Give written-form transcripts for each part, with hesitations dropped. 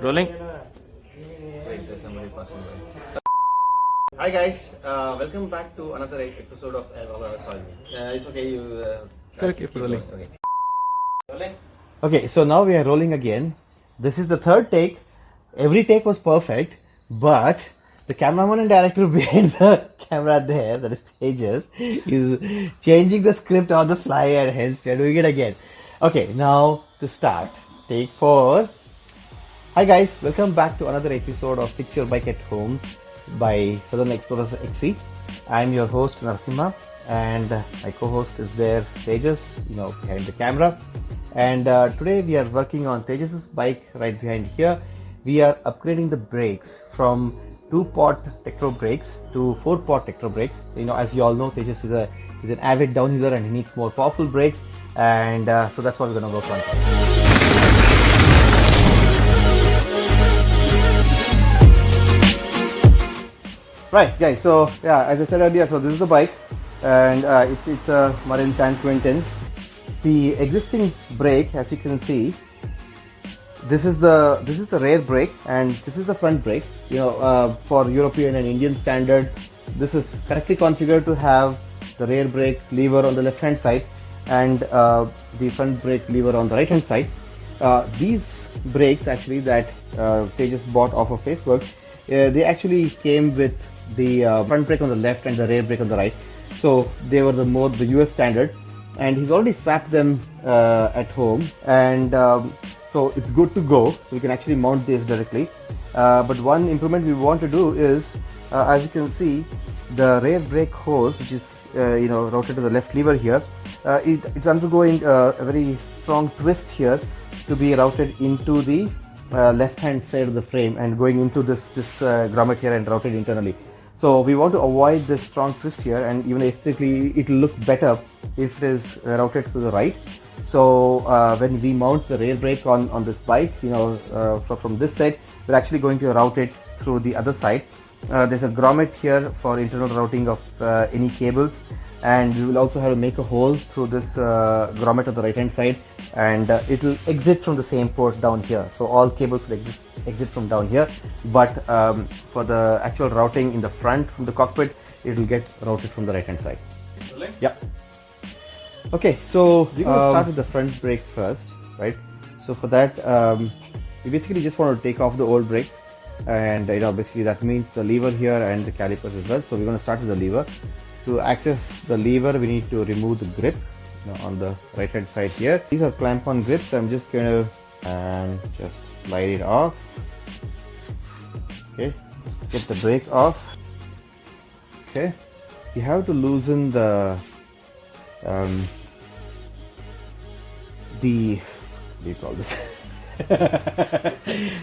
Rolling. Wait, there's somebody passing by. Hi guys, welcome back to another episode of sorry. It's okay. You Keep rolling. Okay. Rolling. Okay, so now we are rolling again. This is the third take. Every take was perfect, but the cameraman and director behind the camera there, that is Tejas, is changing the script on the fly and hence we are doing it again. Okay, now to start. Take 4. Hi guys, welcome back to another episode of Fix Your Bike at Home by Southern Explorers XC. I'm your host Narasimha and my co-host is there, Tejas, behind the camera. And today we are working on Tejas's bike right behind here. We are upgrading the brakes from 2-pot Tektro brakes to 4-pot Tektro brakes. As you all know, Tejas is an avid downhiller and he needs more powerful brakes, and so that's what we're going to work on. Right, guys. So yeah, as I said earlier, so this is the bike, and it's a Marin San Quentin. The existing brake, as you can see, this is the rear brake and this is the front brake. For European and Indian standard, this is correctly configured to have the rear brake lever on the left hand side and the front brake lever on the right hand side. These brakes actually that Tejas bought off of Facebook, they actually came with the front brake on the left and the rear brake on the right. So they were the US standard, and he's already swapped them at home, and so it's good to go. So we can actually mount this directly. But one improvement we want to do is, as you can see, the rear brake hose, which is routed to the left lever here, it's undergoing a very strong twist here to be routed into the left hand side of the frame and going into this grommet here and routed internally. So we want to avoid this strong twist here, and even aesthetically it will look better if it is routed to the right. So when we mount the rear brake on this bike, from this side, we're actually going to route it through the other side. There's a grommet here for internal routing of any cables, and we will also have to make a hole through this grommet on the right hand side, and it will exit from the same port down here. So all cables will exit from down here, but for the actual routing in the front from the cockpit, it will get routed from the right hand side. Yeah. Okay, so we're going to start with the front brake first, right? So for that, we basically just want to take off the old brakes, and basically that means the lever here and the calipers as well. So we're going to start with the lever. To access the lever, we need to remove the grip on the right hand side here. These are clamp-on grips. I'm just going to just slide it off. Okay, get the brake off. Okay, you have to loosen the what do you call this?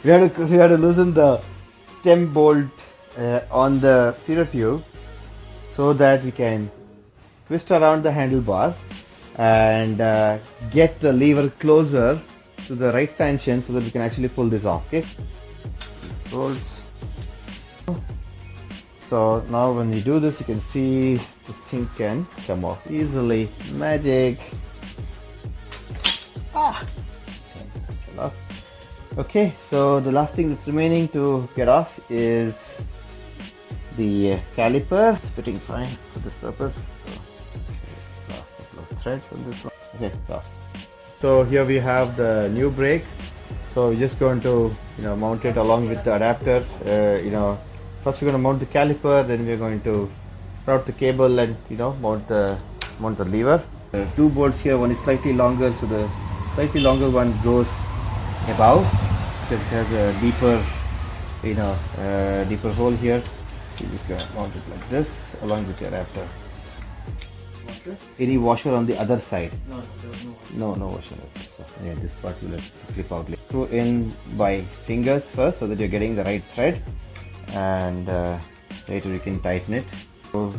we have to loosen the stem bolt on the steerer tube so that we can twist around the handlebar and get the lever closer to the right stanchion so that we can actually pull this off. Okay, bolts. So now when we do this, you can see this thing can come off easily. Magic. Okay, so the last thing that's remaining to get off is the caliper. It's fitting fine for this purpose. So, last couple of threads on this one. Okay, so here we have the new brake. So we're just going to mount it along with the adapter. First we're going to mount the caliper, then we're going to route the cable and mount the lever. There are 2 bolts here. One is slightly longer, so the slightly longer one goes above because it has a deeper hole here. So you're just going to mount it like this along with the adapter. Washer? Any washer on the other side? No, there was no washer. No washer. So yeah, this part will clip out. Screw in by fingers first so that you're getting the right thread, and later we can tighten it. So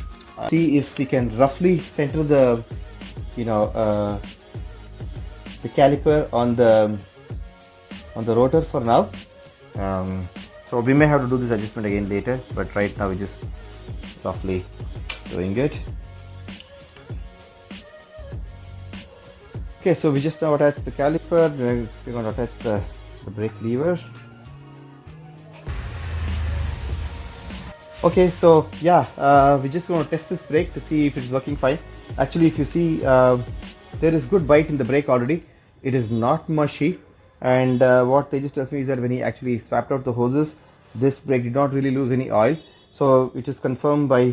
see if we can roughly center the caliper on the rotor for now. So we may have to do this adjustment again later, but right now we're just roughly doing it. Okay, so we just now attach the caliper. We're going to attach the the brake lever. Okay, so yeah, we're just going to test this brake to see if it's working fine. Actually, if you see, there is good bite in the brake already. It is not mushy, and what they just tells me is that when he actually swapped out the hoses, this brake did not really lose any oil. So it is confirmed by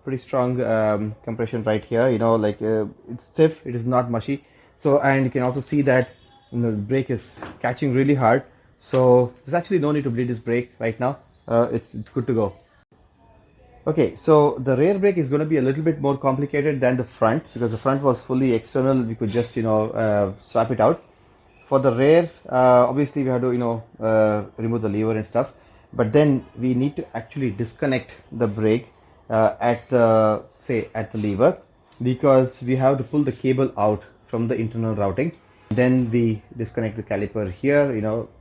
pretty strong compression right here. You know, like it's stiff. It is not mushy. So, and you can also see that the brake is catching really hard. So there's actually no need to bleed this brake right now. It's good to go. Okay, so the rear brake is going to be a little bit more complicated than the front, because the front was fully external. We could just, swap it out. For the rear, obviously we have to, remove the lever and stuff. But then we need to actually disconnect the brake at the lever, because we have to pull the cable out from the internal routing. Then we disconnect the caliper here,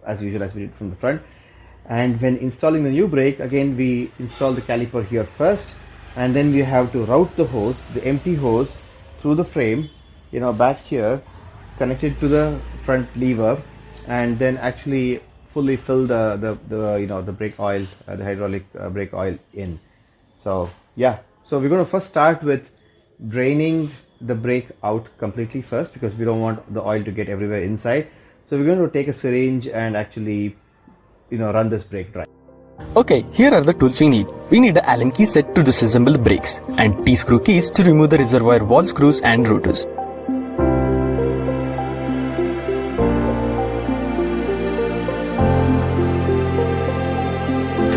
as usual as we did from the front. And when installing the new brake, again we install the caliper here first, and then we have to route the hose, the empty hose, through the frame, back here, connected to the front lever, and then actually fully fill the brake oil, the hydraulic brake oil in. So yeah, so we're going to first start with draining the brake out completely first, because we don't want the oil to get everywhere inside. So we're going to take a syringe and actually run this brake dry. Okay, here are the tools we need. We need the Allen key set to disassemble the brakes and T-screw keys to remove the reservoir valve screws and rotors.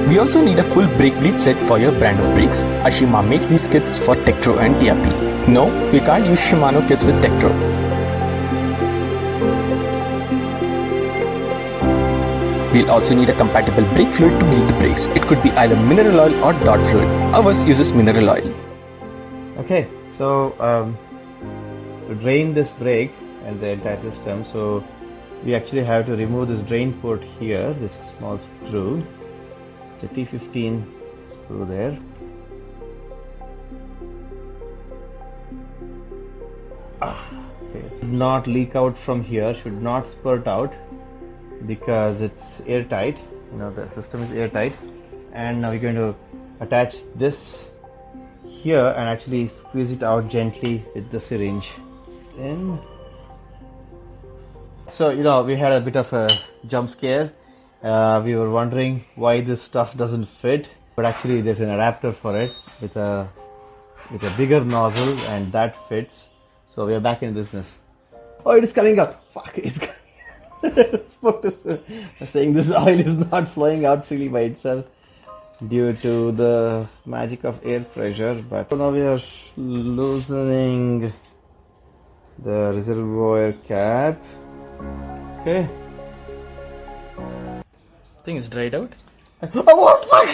We also need a full brake bleed set for your brand of brakes. Ashima makes these kits for Tektro and TRP. No, we can't use Shimano kits with Tektro. We'll also need a compatible brake fluid to bleed the brakes. It could be either mineral oil or dot fluid. Ours uses mineral oil. Okay, so to drain this brake and the entire system, so we actually have to remove this drain port here, this small screw. It's a T15 screw there. Okay, it should not leak out from here, should not spurt out, because it's airtight. The system is airtight. And now we're going to attach this here and actually squeeze it out gently with the syringe in. So we had a bit of a jump scare. We were wondering why this stuff doesn't fit, but actually there's an adapter for it with a bigger nozzle, and that fits. So we are back in business. Oh, it is coming up. Fuck, it's coming. Saying this oil is not flowing out freely by itself due to the magic of air pressure. But now we are loosening the reservoir cap. Okay. Thing is dried out. Oh, what fuck!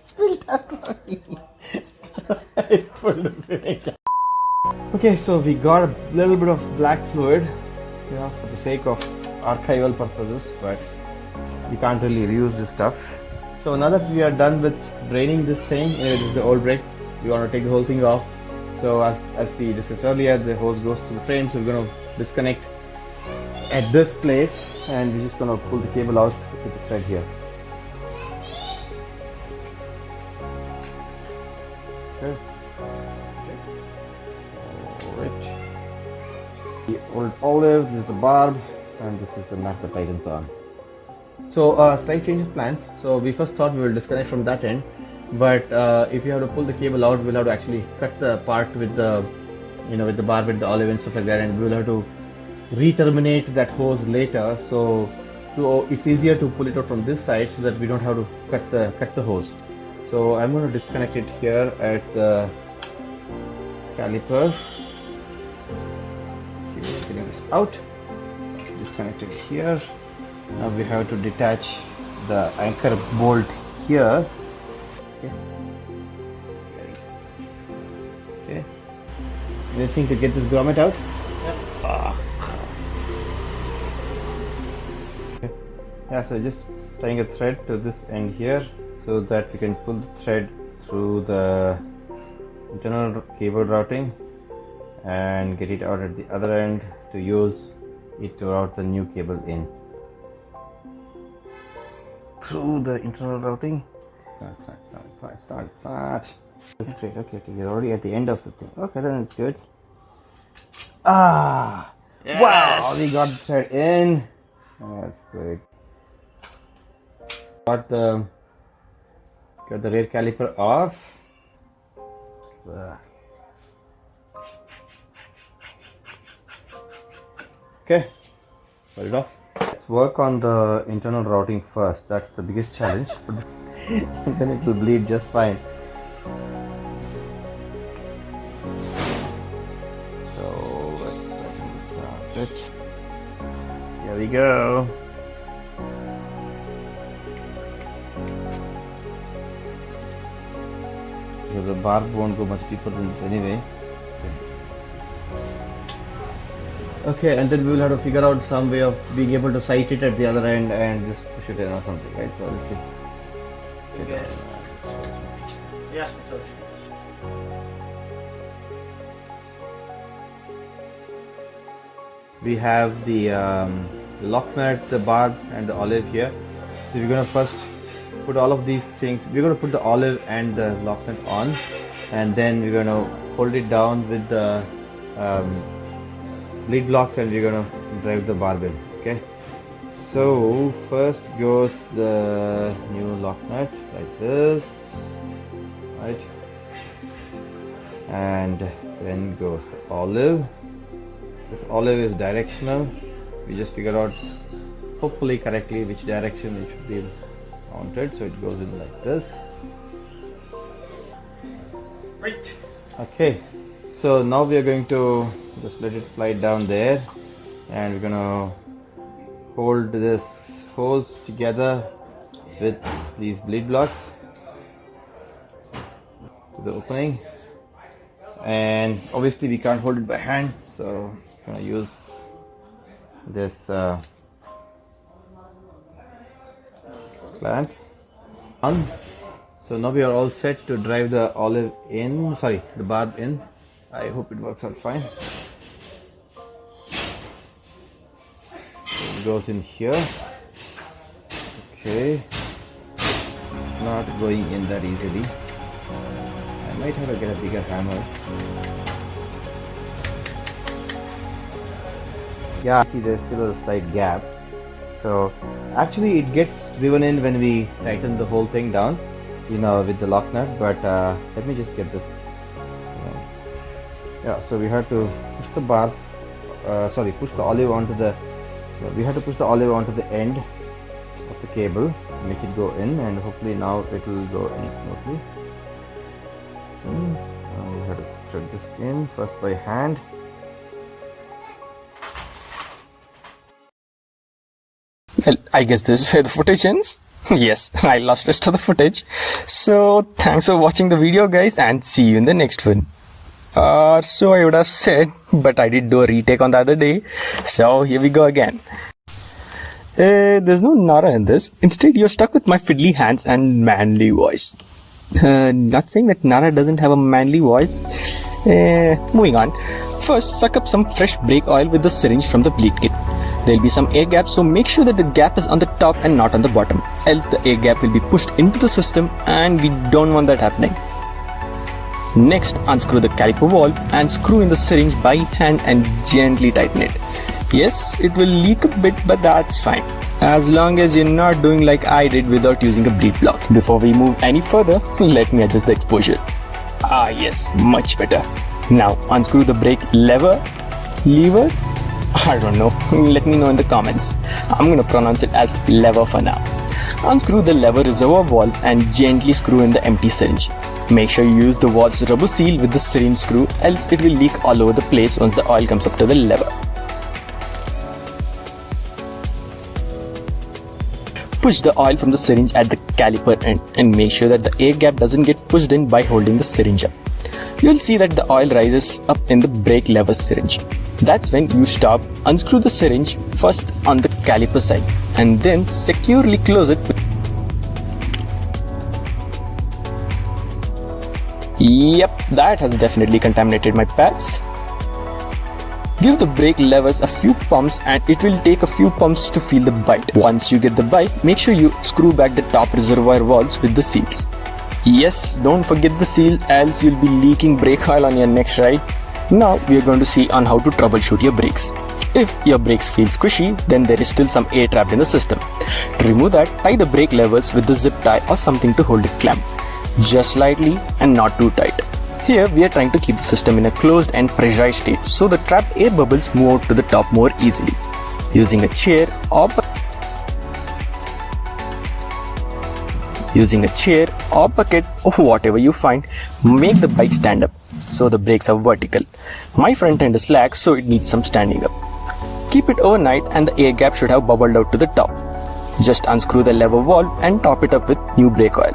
Spilled out on me. I pulled the syringe. Okay, so we got a little bit of black fluid, for the sake of archival purposes, but we can't really reuse this stuff. So now that we are done with draining this thing, this is the old brake, we want to take the whole thing off. So as we discussed earlier, the hose goes through the frame, so we're going to disconnect at this place, and we're just going to pull the cable out with the thread here. Okay. Alright. The old olive, this is the Barb, and this is the nut that tightens on. So slight change of plans. So we first thought we will disconnect from that end, but if you have to pull the cable out, we'll have to actually cut the part with the with the Barb, with the olive and stuff like that, and we'll have to re-terminate that hose later. So it's easier to pull it out from this side so that we don't have to cut the hose. So I'm going to disconnect it here at the caliper. Getting this out, disconnect it here. Now we have to detach the anchor bolt here. Okay. Anything to get this grommet out? Okay. Yeah, so just tying a thread to this end here so that we can pull the thread through the internal cable routing and get it out at the other end to use it to route the new cable in. through the internal routing. Start. That's great. Okay, we're already at the end of the thing. Okay, then it's good. Ah! Yes. Wow, we got the thread in. That's great. Got the rear caliper off. Okay, put it off. Let's work on the internal routing first. That's the biggest challenge. And then it will bleed just fine. So let's start it. Here we go. So the barb won't go much deeper than this anyway. Okay, and then we will have to figure out some way of being able to sight it at the other end and just push it in or something, right? So let's see. Yes. Yeah, so. We have the lock nut, the barb, and the olive here. So we're gonna first put all of these things. We're gonna put the olive and the lock nut on, and then we're gonna hold it down with the lead blocks, and we're gonna drive the barb in. Okay. So first goes the new lock nut like this, right? And then goes the olive. This olive is directional. We just figure out, hopefully correctly, which direction it should be mounted. So it goes in like this. Right. Okay. So now we are going to just let it slide down there, and we're gonna hold this hose together with these bleed blocks to the opening, and obviously we can't hold it by hand, so I'm gonna use this clamp on. So now we are all set to drive the the barb in. I hope it works out fine. It goes in here. Okay, it's not going in that easily. I might have to get a bigger hammer. Yeah, see, there's still a slight gap. So actually it gets driven in when we tighten the whole thing down, with the lock nut. But let me just get this. Yeah, so we have to push the barb. Push the olive onto the. We have to push the olive onto the end of the cable, make it go in, and hopefully now it will go in smoothly. So now we have to thread this in first by hand. Well, I guess this is where the footage ends. Yes, I lost rest of the footage. So thanks for watching the video, guys, and see you in the next one. So I would have said, but I did do a retake on the other day. So here we go again. There's no Nara in this. Instead, you're stuck with my fiddly hands and manly voice. Not saying that Nara doesn't have a manly voice. Moving on. First, suck up some fresh brake oil with the syringe from the bleed kit. There'll be some air gaps, so make sure that the gap is on the top and not on the bottom. Else the air gap will be pushed into the system, and we don't want that happening. Next, unscrew the caliper valve and screw in the syringe by hand and gently tighten it. Yes, it will leak a bit, but that's fine, as long as you're not doing like I did without using a bleed block. Before we move any further, let me adjust the exposure. Ah yes, much better. Now unscrew the brake lever? I don't know, let me know in the comments. I'm gonna pronounce it as lever for now. Unscrew the lever reservoir valve and gently screw in the empty syringe. Make sure you use the valve's rubber seal with the syringe screw, else it will leak all over the place once the oil comes up to the lever. Push the oil from the syringe at the caliper end and make sure that the air gap doesn't get pushed in by holding the syringe up. You'll see that the oil rises up in the brake lever syringe. That's when you stop, unscrew the syringe first on the caliper side and then securely close it. Yep, that has definitely contaminated my pads. Give the brake levers a few pumps and it will take a few pumps to feel the bite. Once you get the bite, make sure you screw back the top reservoir valves with the seals. Yes, don't forget the seal, else you'll be leaking brake oil on your next ride. Now we are going to see on how to troubleshoot your brakes. If your brakes feel squishy, then there is still some air trapped in the system. To remove that, tie the brake levers with the zip tie or something to hold it clamped. Just lightly and not too tight. Here we are trying to keep the system in a closed and pressurized state so the trapped air bubbles move out to the top more easily. Using a chair or bucket of whatever you find, make the bike stand up so the brakes are vertical. My front end is slack, so it needs some standing up. Keep it overnight and the air gap should have bubbled out to the top. Just unscrew the lever valve and top it up with new brake oil.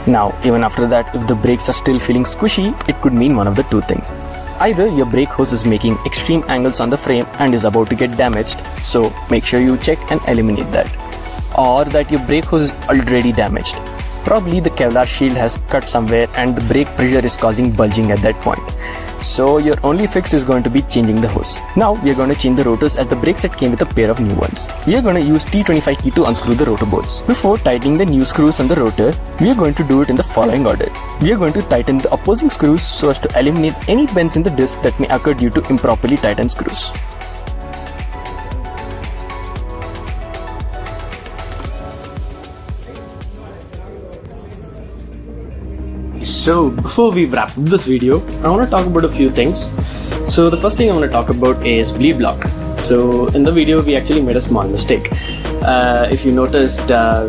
Now, even after that, if the brakes are still feeling squishy, it could mean one of the two things. Either your brake hose is making extreme angles on the frame and is about to get damaged, so make sure you check and eliminate that. Or that your brake hose is already damaged. Probably the Kevlar shield has cut somewhere and the brake pressure is causing bulging at that point. So your only fix is going to be changing the hose. Now we are going to change the rotors as the brake set came with a pair of new ones. We are going to use T25 key to unscrew the rotor bolts. Before tightening the new screws on the rotor, we are going to do it in the following order. We are going to tighten the opposing screws so as to eliminate any bends in the disc that may occur due to improperly tightened screws. So before we wrap up this video, I want to talk about a few things. So the first thing I want to talk about is bleed block. So in the video we actually made a small mistake. If you noticed,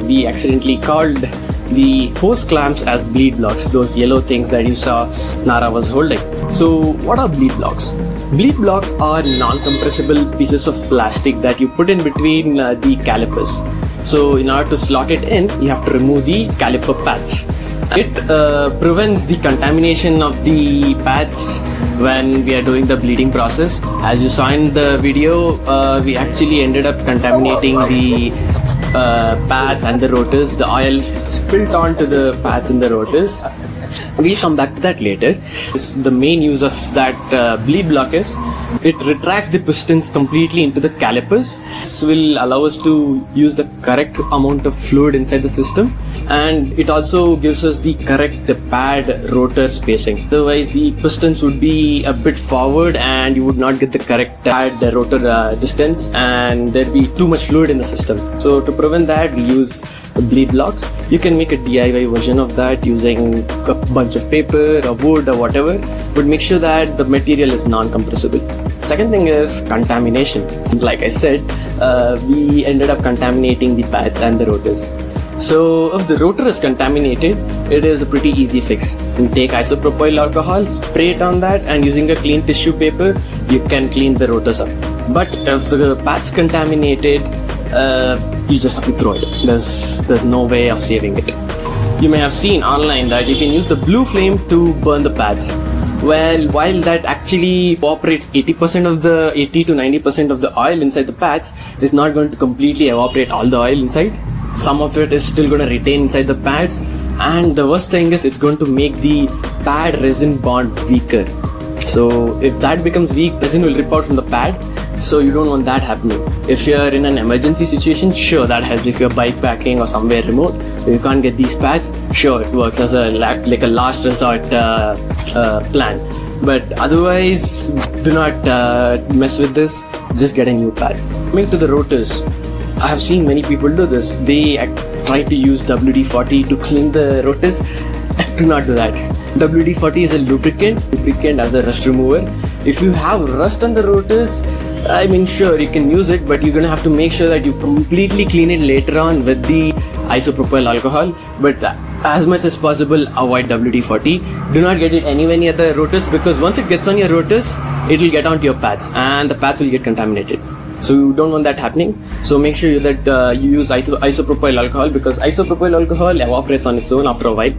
we accidentally called the hose clamps as bleed blocks, those yellow things that you saw Nara was holding. So what are bleed blocks? Bleed blocks are non-compressible pieces of plastic that you put in between the calipers. So in order to slot it in, you have to remove the caliper pads. It prevents the contamination of the pads when we are doing the bleeding process. As you saw in the video, we actually ended up contaminating the pads and the rotors. The oil spilled onto the pads and the rotors. We'll come back to that later. The main use of that bleed block is it retracts the pistons completely into the calipers. This will allow us to use the correct amount of fluid inside the system, and it also gives us the correct pad rotor spacing. Otherwise the pistons would be a bit forward and you would not get the correct pad rotor distance and there'd be too much fluid in the system. So to prevent that, we use bleed blocks. You can make a DIY version of that using a bunch of paper or wood or whatever, but make sure that the material is non-compressible. Second thing is contamination. Like I said, we ended up contaminating the pads and the rotors. So if the rotor is contaminated, it is a pretty easy fix. You take isopropyl alcohol, spray it on that, and using a clean tissue paper, you can clean the rotors up. But if the pad's contaminated, you just have to throw it. There's no way of saving it. You may have seen online that you can use the blue flame to burn the pads. Well, while that actually evaporates 80 to 90% of the oil inside the pads, it's not going to completely evaporate all the oil inside. Some of it is still going to retain inside the pads, and the worst thing is it's going to make the pad resin bond weaker. So if that becomes weak, resin will rip out from the pad. So you don't want that happening. If you're in an emergency situation, sure, that helps. If you're bikepacking or somewhere remote, you can't get these pads, sure, it works as a last resort plan. But otherwise, do not mess with this. Just get a new pad. Coming to the rotors, I have seen many people do this. They try to use WD-40 to clean the rotors. Do not do that. WD-40 is a lubricant as a rust remover. If you have rust on the rotors, I mean, sure, you can use it, but you're gonna have to make sure that you completely clean it later on with the isopropyl alcohol. But as much as possible, avoid WD-40. Do not get it anywhere near the rotors, because once it gets on your rotors, it will get onto your pads and the pads will get contaminated. So you don't want that happening. So make sure that you use isopropyl alcohol, because isopropyl alcohol evaporates on its own after a while.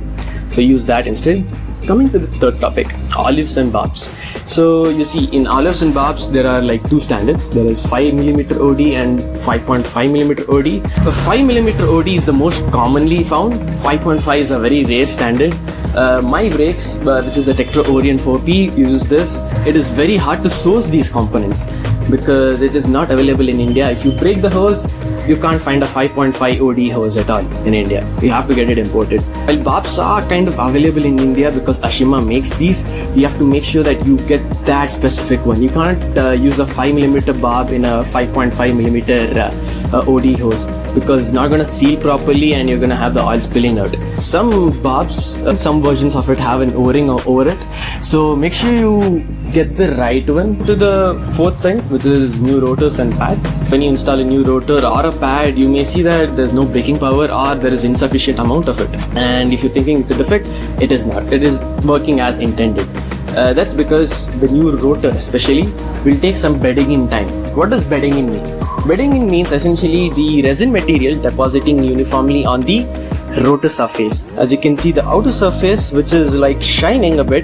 So use that instead. Coming to the third topic, olives and barbs. So you see, in olives and barbs, there are like two standards. There is 5mm OD and 5.5mm OD. The 5mm OD is the most commonly found. 5.5 is a very rare standard. My brakes, which is a Tektro Orion 4P, uses this. It is very hard to source these components because it is not available in India. If you break the hose, you can't find a 5.5 OD hose at all in India. You have to get it imported. While Barbs are kind of available in India because Ashima makes these, you have to make sure that you get that specific one. You can't use a 5mm Barb in a 5.5mm OD hose because it's not going to seal properly and you're going to have the oil spilling out. Some Barbs, some versions of it have an O-ring over it, so make sure you get the right one. To the fourth thing, which is new rotors and pads. When you install a new rotor or a pad, you may see that there's no braking power or there is insufficient amount of it, and if you're thinking it's a defect, it is not. It is working as intended. That's because the new rotor especially will take some bedding in time. What does bedding in mean? Bedding in means essentially the resin material depositing uniformly on the rotor surface. As you can see, the outer surface, which is like shining a bit,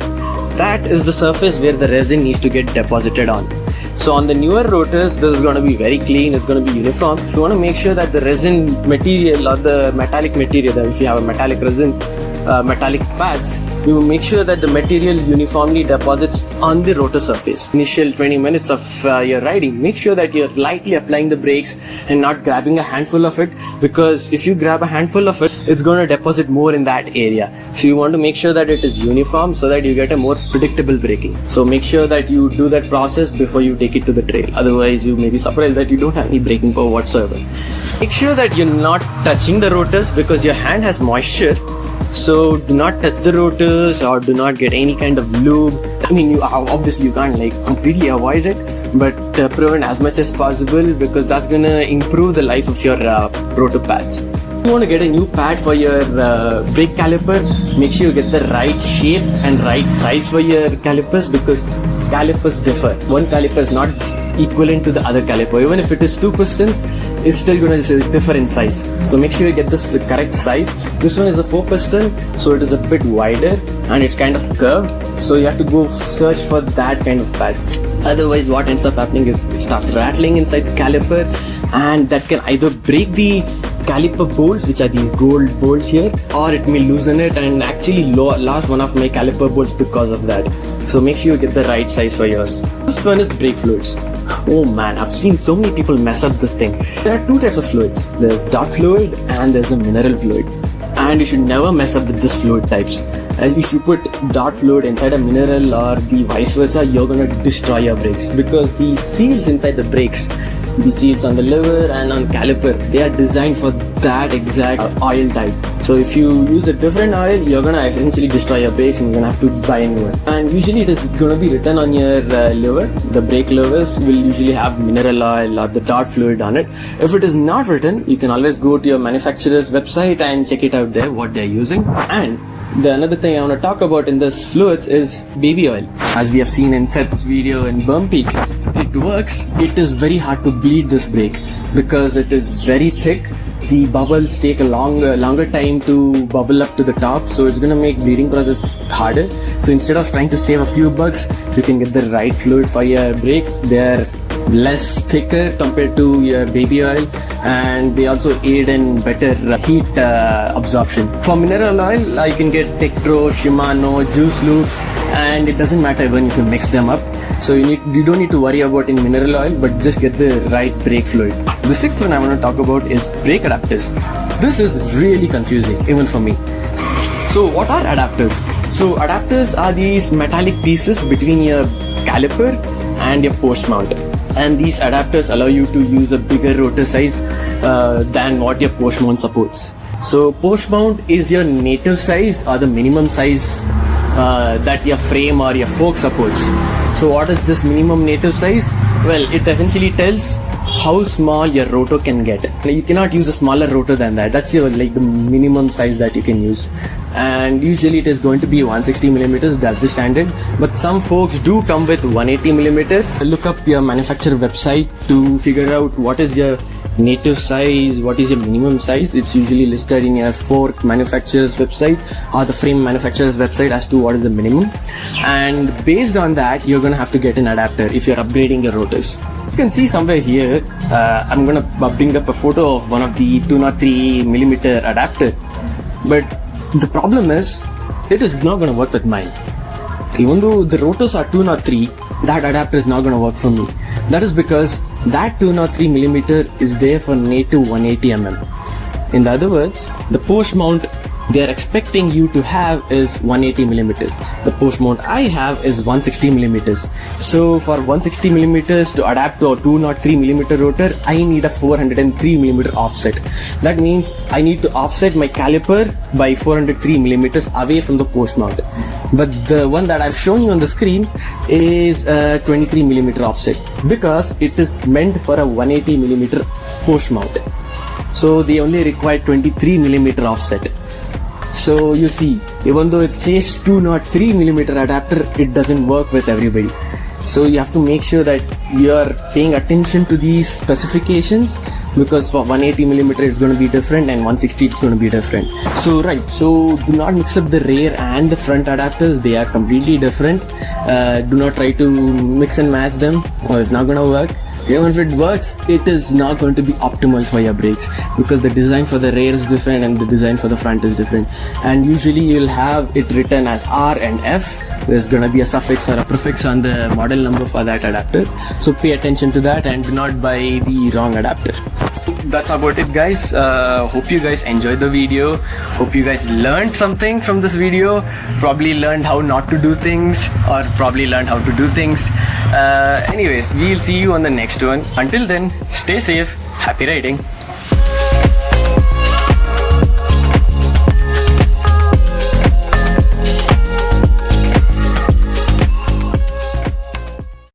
that is the surface where the resin needs to get deposited on. So on the newer rotors, this is going to be very clean, it's going to be uniform. You want to make sure that the resin material or the metallic material, if you have a metallic resin, metallic pads, you will make sure that the material uniformly deposits on the rotor surface. Initial 20 minutes of your riding, make sure that you're lightly applying the brakes and not grabbing a handful of it, because if you grab a handful of it, it's going to deposit more in that area. So you want to make sure that it is uniform so that you get a more predictable braking. So make sure that you do that process before you take it to the trail. Otherwise, you may be surprised that you don't have any braking power whatsoever. Make sure that you're not touching the rotors because your hand has moisture. So do not touch the rotors or do not get any kind of lube. I mean, obviously you can't like completely avoid it, but prevent as much as possible because that's gonna improve the life of your rotor pads. If you want to get a new pad for your brake caliper, make sure you get the right shape and right size for your calipers because calipers differ. One caliper is not equivalent to the other caliper. Even if it is 2 pistons, it's still going to differ in size. So make sure you get this correct size. This one is a 4 piston, so it is a bit wider and it's kind of curved. So you have to go search for that kind of pads. Otherwise, what ends up happening is it starts rattling inside the caliper, and that can either break the caliper bolts, which are these gold bolts here, or it may loosen it and actually lost one of my caliper bolts because of that. So make sure you get the right size for yours. First one is brake fluids. Oh man, I've seen so many people mess up this thing. There are two types of fluids. There's dot fluid and there's a mineral fluid. And you should never mess up with this fluid types. As if you put dot fluid inside a mineral or the vice versa, you're gonna destroy your brakes because the seals inside the brakes, the seals on the lever and on caliper, they are designed for that exact oil type. So if you use a different oil, you're gonna essentially destroy your brakes and you're gonna have to buy a new one. And usually it is gonna be written on your lever. The brake levers will usually have mineral oil or the dot fluid on it. If it is not written, you can always go to your manufacturer's website and check it out there, what they're using. And the another thing I want to talk about in this fluids is baby oil. As we have seen in Seth's video in Bumpy, it works. It is very hard to bleed this brake because it is very thick. The bubbles take a longer time to bubble up to the top, so it's gonna make bleeding process harder. So instead of trying to save a few bucks, you can get the right fluid for your brakes. They're less thicker compared to your baby oil, and they also aid in better heat absorption. For mineral oil, you can get Tektro, Shimano, juice loops, and it doesn't matter even if you mix them up. So you don't need to worry about in mineral oil, but just get the right brake fluid. The sixth one I want to talk about is brake adapters. This is really confusing even for me. So what are adapters? So adapters are these metallic pieces between your caliper and your post mount. And these adapters allow you to use a bigger rotor size than what your post mount supports. So post mount is your native size or the minimum size that your frame or your fork supports. So what is this minimum native size? Well, it essentially tells how small your rotor can get. You cannot use a smaller rotor than that. That's your the minimum size that you can use. And usually it is going to be 160 millimeters. That's the standard. But some forks do come with 180 millimeters. Look up your manufacturer website to figure out what is your native size, what is your minimum size. It's usually listed in your fork manufacturer's website or the frame manufacturer's website as to what is the minimum. And based on that, you're gonna have to get an adapter if you're upgrading your rotors. You can see somewhere here, I'm gonna bring up a photo of one of the 203 millimeter adapter. But the problem is, it is not going to work with mine. Even though the rotors are 203, that adapter is not going to work for me. That is because that 203 millimeter is there for native 180 mm. In other words, the post mount they are expecting you to have is 180 millimeters. The post mount I have is 160 millimeters. So for 160 millimeters to adapt to a 203 millimeter rotor, I need a 403 millimeter offset. That means I need to offset my caliper by 403 millimeters away from the post mount. But the one that I've shown you on the screen is a 23 millimeter offset because it is meant for a 180 millimeter post mount. So they only require 23 millimeter offset. So you see, even though it says 203 millimeter adapter, it doesn't work with everybody. So you have to make sure that you are paying attention to these specifications, because for 180 millimeter it's going to be different and 160 it's going to be different. So do not mix up the rear and the front adapters. They are completely different. Do not try to mix and match them, or it's not going to work. Even if it works, it is not going to be optimal for your brakes, because the design for the rear is different and the design for the front is different. And usually you'll have it written as R and F. There's gonna be a suffix or a prefix on the model number for that adapter. So pay attention to that and do not buy the wrong adapter. That's about it, guys. Hope you guys enjoyed the video. Hope you guys learned something from this video. Probably learned how not to do things, or probably learned how to do things. Anyways, we'll see you on the next one. Until then, stay safe. Happy riding.